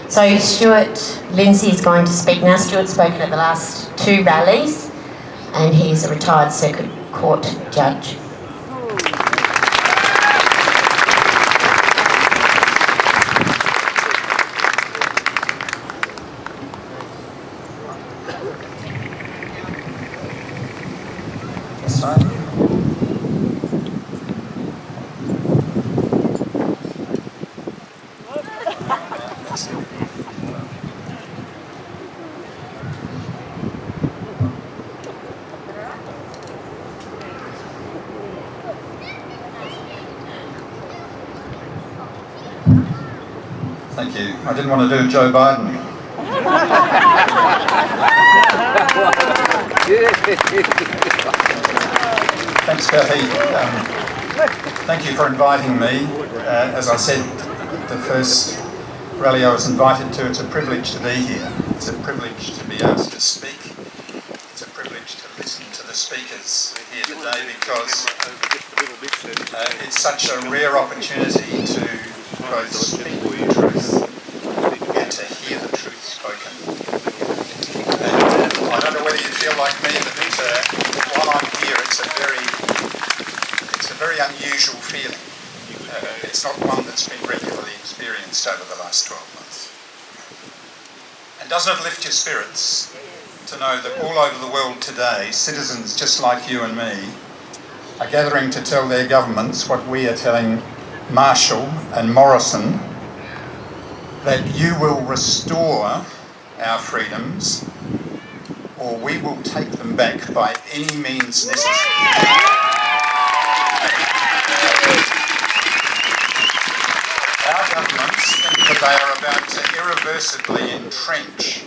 So Stuart, Lindsay is going to speak now. Stuart's spoken at the last 2 rallies and he's a retired circuit court judge. Thank you. I didn't want to do Joe Biden. Thanks, Kathy. Thank you for inviting me. As I said, the first rally I was invited to, it's a privilege to be here. It's a privilege to be asked to speak. It's a privilege to listen to the speakers here today because it's such a rare opportunity to both speak the truth and to hear the truth spoken. And I don't know whether you feel like me, but while I'm here, it's a very unusual feeling. It's not one that's been regularly experienced over the last 12 months. And doesn't it lift your spirits to know that all over the world today, citizens just like you and me are gathering to tell their governments what we are telling Marshall and Morrison, that you will restore our freedoms or we will take them back by any means necessary. Our governments think that they are about to irreversibly entrench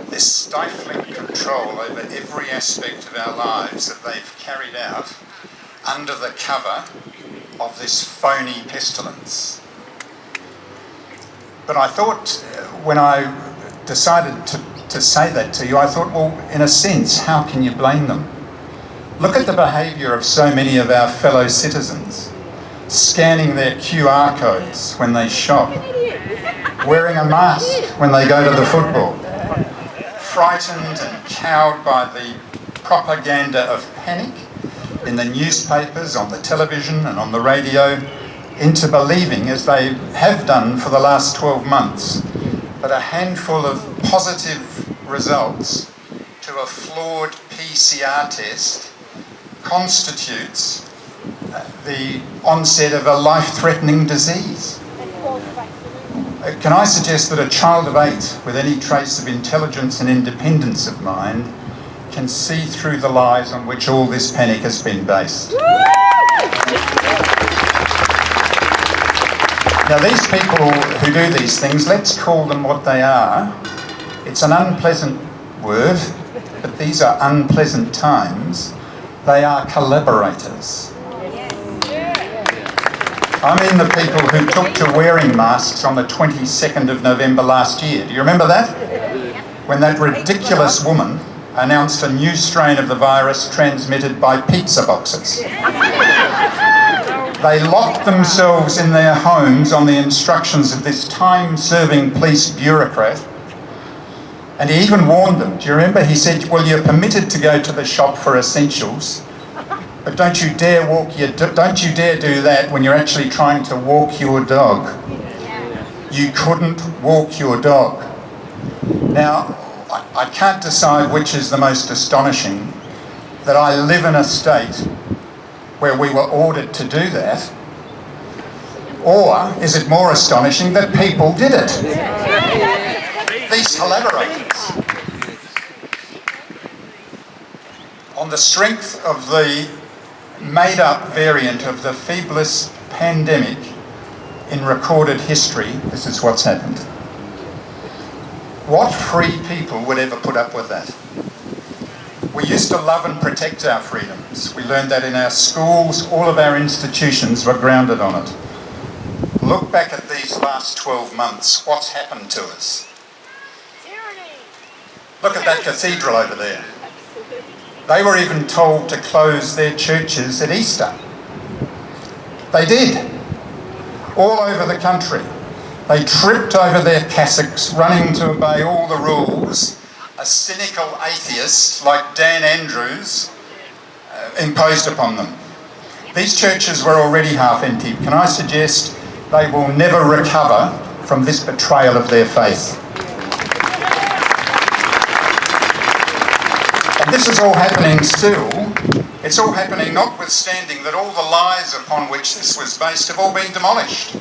this stifling control over every aspect of our lives that they've carried out under the cover of this phony pestilence. But I thought, when I decided to say that to you, I thought, well, in a sense, how can you blame them? Look at the behaviour of so many of our fellow citizens, scanning their QR codes when they shop, wearing a mask when they go to the football, frightened and cowed by the propaganda of panic in the newspapers, on the television and on the radio, into believing, as they have done for the last 12 months, that a handful of positive results to a flawed PCR test constitutes the onset of a life-threatening disease. Can I suggest that a child of 8 with any trace of intelligence and independence of mind can see through the lies on which all this panic has been based? Now, these people who do these things, let's call them what they are. It's an unpleasant word, but these are unpleasant times. They are collaborators. I mean the people who took to wearing masks on the 22nd of November last year. Do you remember that? When that ridiculous woman announced a new strain of the virus transmitted by pizza boxes. They locked themselves in their homes on the instructions of this time-serving police bureaucrat, and he even warned them. Do you remember? He said, well, you're permitted to go to the shop for essentials, but don't you dare do that when you're actually trying to walk your dog. You couldn't walk your dog. Now, I can't decide which is the most astonishing, that I live in a state where we were ordered to do that, or is it more astonishing that people did it? These collaborators. On the strength of the made-up variant of the feeblest pandemic in recorded history, this is what's happened. What free people would ever put up with that? We used to love and protect our freedoms. We learned that in our schools. All of our institutions were grounded on it. Look back at these last 12 months. What's happened to us? Look at that cathedral over there. They were even told to close their churches at Easter. They did. All over the country. They tripped over their cassocks, running to obey all the rules. A cynical atheist like Dan Andrews imposed upon them. These churches were already half empty. Can I suggest they will never recover from this betrayal of their faith? And this is all happening still. It's all happening notwithstanding that all the lies upon which this was based have all been demolished.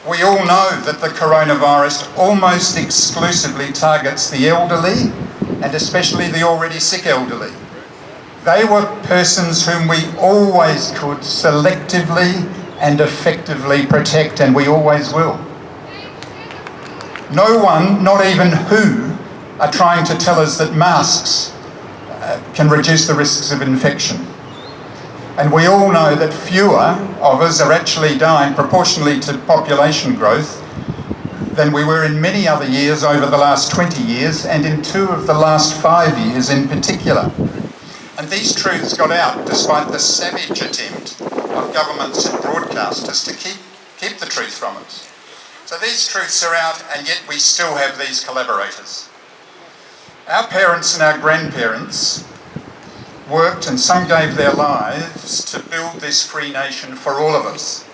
We all know that the coronavirus almost exclusively targets the elderly, and especially the already sick elderly. They were persons whom we always could selectively and effectively protect, and we always will. No one, not even who, are trying to tell us that masks can reduce the risks of infection. And we all know that fewer of us are actually dying proportionally to population growth than we were in many other years over the last 20 years, and in 2 of the last 5 years in particular. And these truths got out despite the savage attempt of governments and broadcasters to keep the truth from us. So these truths are out, and yet we still have these collaborators. Our parents and our grandparents worked, and some gave their lives to build this free nation for all of us.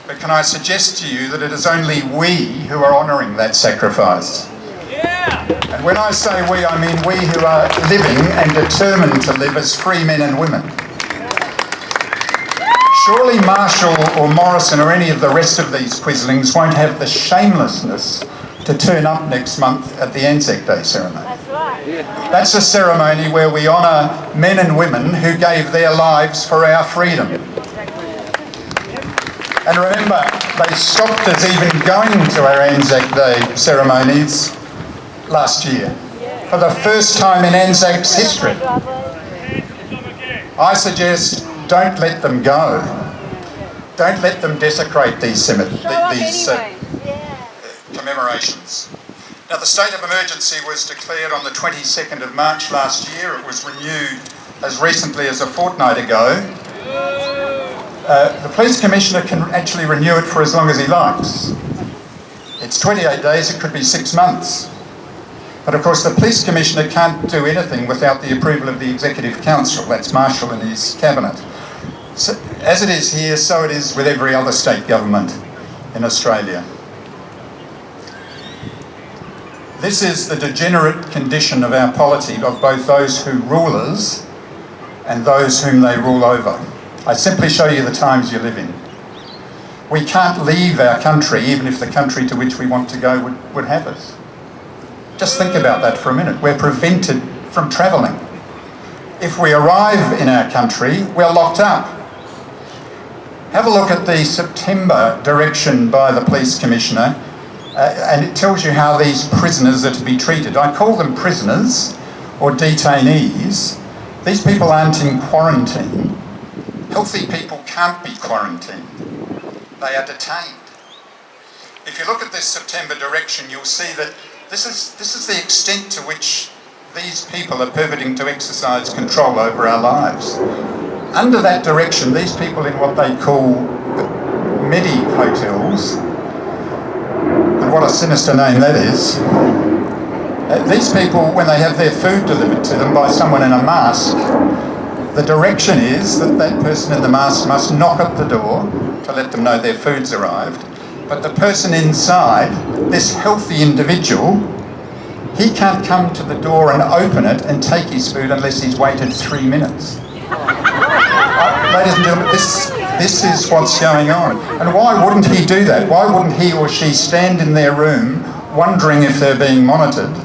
But can I suggest to you that it is only we who are honouring that sacrifice? And when I say we, I mean we who are living and determined to live as free men and women. Surely Marshall or Morrison or any of the rest of these quislings won't have the shamelessness to turn up next month at the Anzac Day ceremony. That's right. That's a ceremony where we honour men and women who gave their lives for our freedom. And remember, they stopped us even going to our Anzac Day ceremonies last year, for the first time in Anzac's history. I suggest Don't let them go. Don't let them desecrate these commemorations. Now, the state of emergency was declared on the 22nd of March last year. It was renewed as recently as a fortnight ago. The police commissioner can actually renew it for as long as he likes. It's 28 days, it could be 6 months. But of course the police commissioner can't do anything without the approval of the Executive Council. That's Marshall and his cabinet. So, as it is here, so it is with every other state government in Australia. This is the degenerate condition of our polity, of both those who rule us and those whom they rule over. I simply show you the times you live in. We can't leave our country, even if the country to which we want to go would have us. Just think about that for a minute. We're prevented from travelling. If we arrive in our country, we're locked up. Have a look at the September direction by the police commissioner, and it tells you how these prisoners are to be treated. I call them prisoners or detainees. These people aren't in quarantine. Healthy people can't be quarantined. They are detained. If you look at this September direction, you'll see that this is the extent to which these people are purporting to exercise control over our lives. Under that direction, these people in what they call medi hotels, and what a sinister name that is, these people, when they have their food delivered to them by someone in a mask, the direction is that that person in the mask must knock at the door to let them know their food's arrived. But the person inside, this healthy individual, he can't come to the door and open it and take his food unless he's waited 3 minutes. Ladies and gentlemen, this is what's going on. And why wouldn't he do that? Why wouldn't he or she stand in their room wondering if they're being monitored?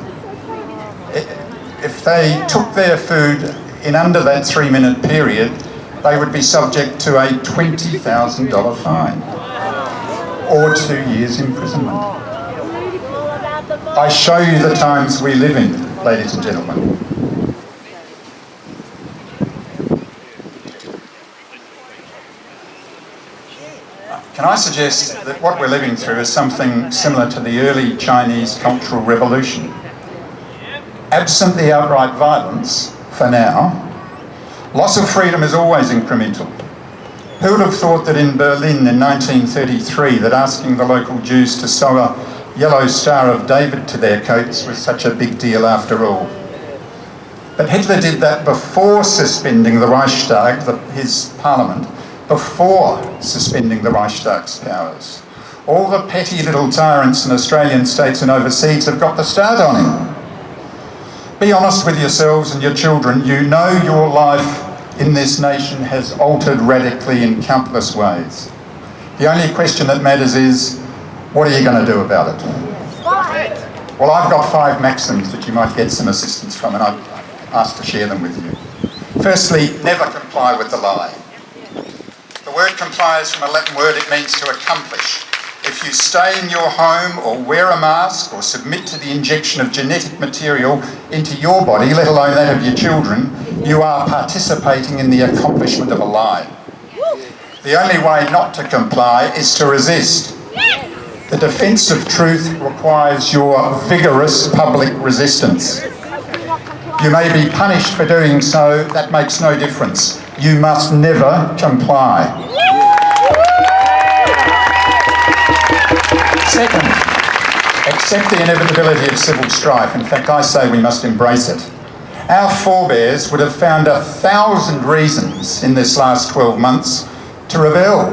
If they took their food in under that 3-minute period, they would be subject to a $20,000 fine or 2 years imprisonment. I show you the times we live in, ladies and gentlemen. Can I suggest that what we're living through is something similar to the early Chinese Cultural Revolution? Absent the outright violence, for now, loss of freedom is always incremental. Who would have thought that in Berlin in 1933 that asking the local Jews to sew a yellow Star of David to their coats was such a big deal after all? But Hitler did that before suspending the Reichstag, his parliament, before suspending the Reichstag's powers. All the petty little tyrants in Australian states and overseas have got the start on him. Be honest with yourselves and your children. You know your life in this nation has altered radically in countless ways. The only question that matters is, what are you going to do about it? Well, I've got 5 maxims that you might get some assistance from, and I've asked to share them with you. Firstly, never comply with the lie. The word comply is from a Latin word. It means to accomplish. If you stay in your home or wear a mask or submit to the injection of genetic material into your body, let alone that of your children, you are participating in the accomplishment of a lie. The only way not to comply is to resist. The defence of truth requires your vigorous public resistance. You may be punished for doing so, that makes no difference. You must never comply. Second, accept the inevitability of civil strife. In fact, I say we must embrace it. Our forebears would have found 1,000 reasons in this last 12 months to rebel.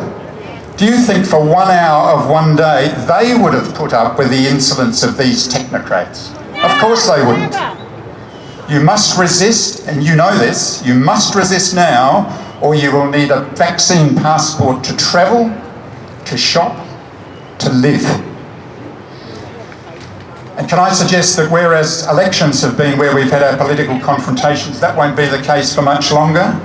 Do you think for 1 hour of one day they would have put up with the insolence of these technocrats? Of course they wouldn't. You must resist, and you know this, you must resist now, or you will need a vaccine passport to travel, to shop, to live. And can I suggest that whereas elections have been where we've had our political confrontations, that won't be the case for much longer.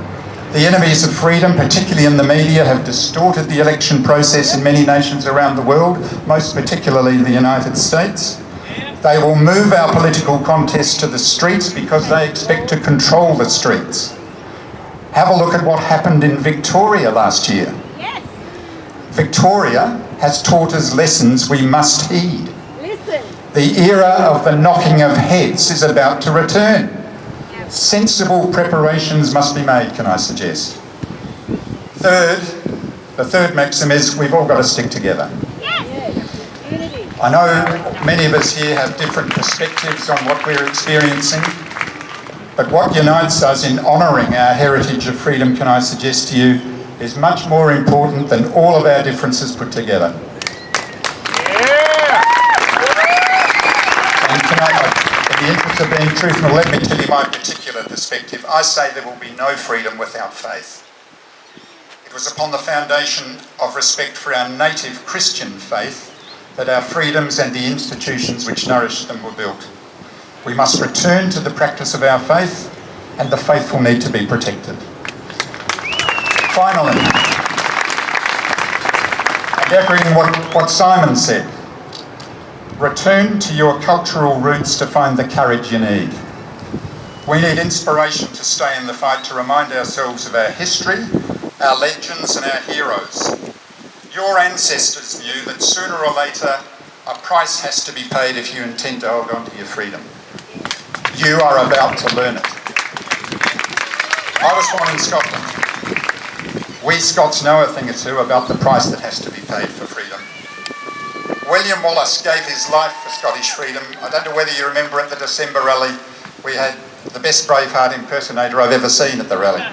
The enemies of freedom, particularly in the media, have distorted the election process in many nations around the world, most particularly the United States. They will move our political contest to the streets because they expect to control the streets. Have a look at what happened in Victoria last year. Yes. Victoria has taught us lessons we must heed. Listen. The era of the knocking of heads is about to return. Yep. Sensible preparations must be made, can I suggest. Third, the third maxim is we've all got to stick together. Yes. I know many of us here have different perspectives on what we're experiencing, but what unites us in honouring our heritage of freedom, can I suggest to you, is much more important than all of our differences put together. And tonight, in the interest of being truthful, let me tell you my particular perspective. I say there will be no freedom without faith. It was upon the foundation of respect for our native Christian faith that our freedoms and the institutions which nourished them were built. We must return to the practice of our faith, and the faithful need to be protected. Finally, and echoing what Simon said, return to your cultural roots to find the courage you need. We need inspiration to stay in the fight, to remind ourselves of our history, our legends and our heroes. Your ancestors knew that sooner or later a price has to be paid if you intend to hold on to your freedom. You are about to learn it. I was born in Scotland. We Scots know a thing or two about the price that has to be paid for freedom. William Wallace gave his life for Scottish freedom. I don't know whether you remember at the December rally, we had the best Braveheart impersonator I've ever seen at the rally.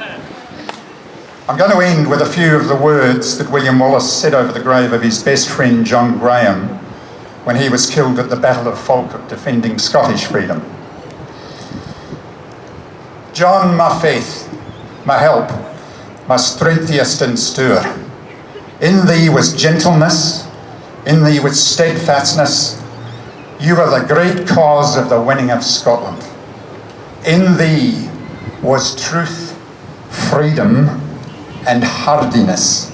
I'm going to end with a few of the words that William Wallace said over the grave of his best friend John Graham when he was killed at the Battle of Falkirk defending Scottish freedom. John, my faith, my help, my strengthiest and Stuart. In thee was gentleness, in thee was steadfastness. You are the great cause of the winning of Scotland. In thee was truth, freedom, and hardiness.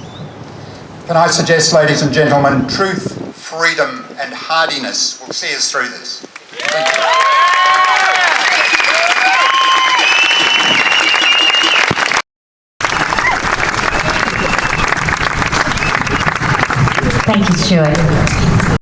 Can I suggest, ladies and gentlemen, truth, freedom, and hardiness will see us through this. Thank you. Thank you, Stuart.